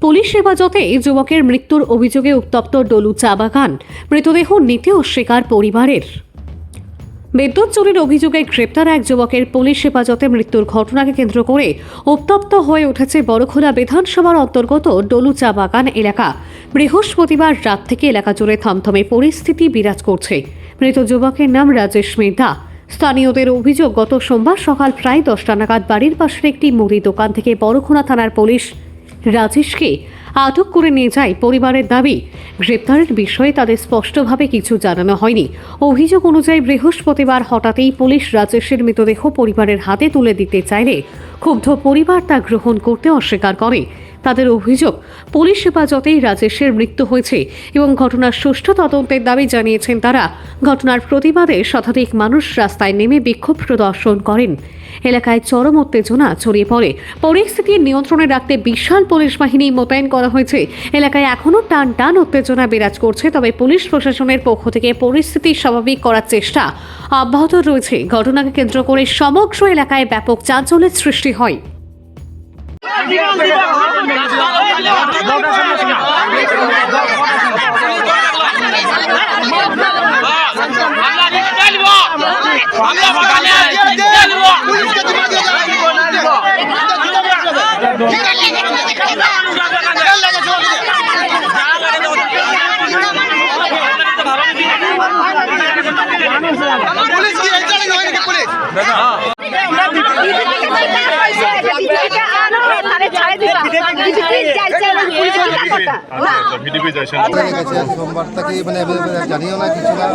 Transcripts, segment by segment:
Police হেফাজতে যুবকের মৃত্যুর অভিযোগে উত্তপ্ত ডলু চা বাগান, মৃতদেহ নিতে অস্বীকার পরিবারের। বিদ্যুৎ চুরির অভিযোগে গ্রেপ্তার এক যুবকের পুলিশ হেফাজতে মৃত্যুর ঘটনাকে কেন্দ্র করে উত্তপ্ত হয়ে উঠেছে বড়খোলা বিধানসভার অন্তর্গত ডলু চা বাগান এলাকা। বৃহস্পতিবার রাত থেকে এলাকা জুড়ে থমথমে পরিস্থিতি বিরাজ করছে। মৃত যুবকের নাম রাজেশ মেধা। স্থানীয়দের অভিযোগ, গত সোমবার সকাল প্রায় 10টা নাগাদ বাড়ির পাশের একটি মুদি দোকান থেকে বড়খোলা থানার পুলিশ রাজেশকে আটক করে নিয়ে যায়। পরিবারের দাবি, গ্রেপ্তারের বিষয়ে তাদের স্পষ্টভাবে কিছু জানানো হয়নি। অভিযোগ অনুযায়ী বৃহস্পতিবার হঠাৎই পুলিশ রাজেশের মৃতদেহ পরিবারের হাতে তুলে দিতে চাইলে ক্ষুব্ধ পরিবার তা গ্রহণ করতে অস্বীকার করে। তাদের অভিযোগ, পুলিশ হেফাজতেই রাজেশের মৃত্যু হয়েছে এবং ঘটনার সুষ্ঠু তদন্তের দাবি জানিয়েছেন তারা। ঘটনার প্রতিবাদে শতাধিক মানুষ রাস্তায় নেমে বিক্ষোভ প্রদর্শন করেন। এলাকায় চরম উত্তেজনা ছড়িয়ে পড়ে। পরিস্থিতি নিয়ন্ত্রণে রাখতে বিশাল পুলিশ বাহিনী মোতায়েন করা হয়েছে। এলাকায় এখনও টান টান উত্তেজনা বিরাজ করছে, তবে পুলিশ প্রশাসনের পক্ষ থেকে পরিস্থিতি স্বাভাবিক করার চেষ্টা অব্যাহত রয়েছে। ঘটনাকে কেন্দ্র করে সমগ্র এলাকায় ব্যাপক চাঞ্চল্যের সৃষ্টি হয়। সোমবার থেকে মানে জানিও না কিছু না,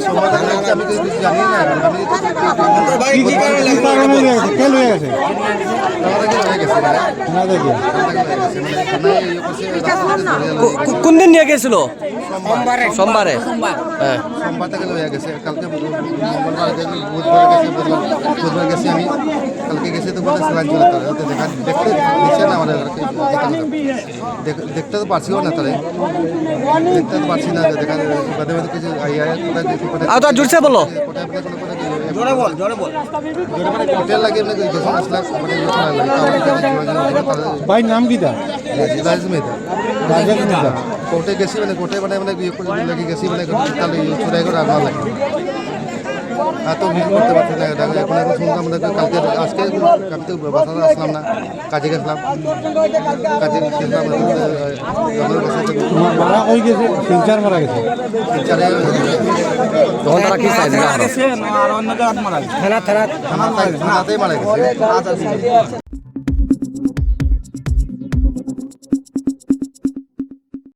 সোমবার থেকে আমি কিছু জানি না। কোন দিন নিয়ে গেছিল? সোমবারে। সোমবার থেকে লয়ে গেছে, কালকে মঙ্গলবার বুধবার গেছি আমি। কালকে গেছি তো বলে স্যালাইন চলে তারা দেখতে দিচ্ছে না আমাদের, দেখতে তো পারছিও না তারা, দেখতে তো পারছি না। দেখা বাদে বাদে কিছু কোথায় জুড়ছে বলো, হোটেল লাগে ভাই নাম কি দা? কোর্টে গেছি মানে কোর্টে মানে লাগে গেছি মানে তাহলে চুরাই করে আনা লাগে। এত ভিড় করতে পারছি না। এখন শুনলাম মানে কালকে আজকে আমি তো বাসাতে আসলাম না, কাজে গেছিলাম, কাজে গেছিলাম মারা হয়ে গেছে, শিলচার মারা গেছে। তখন তারা কি চাইছে? থানাতেই মারা গেছে।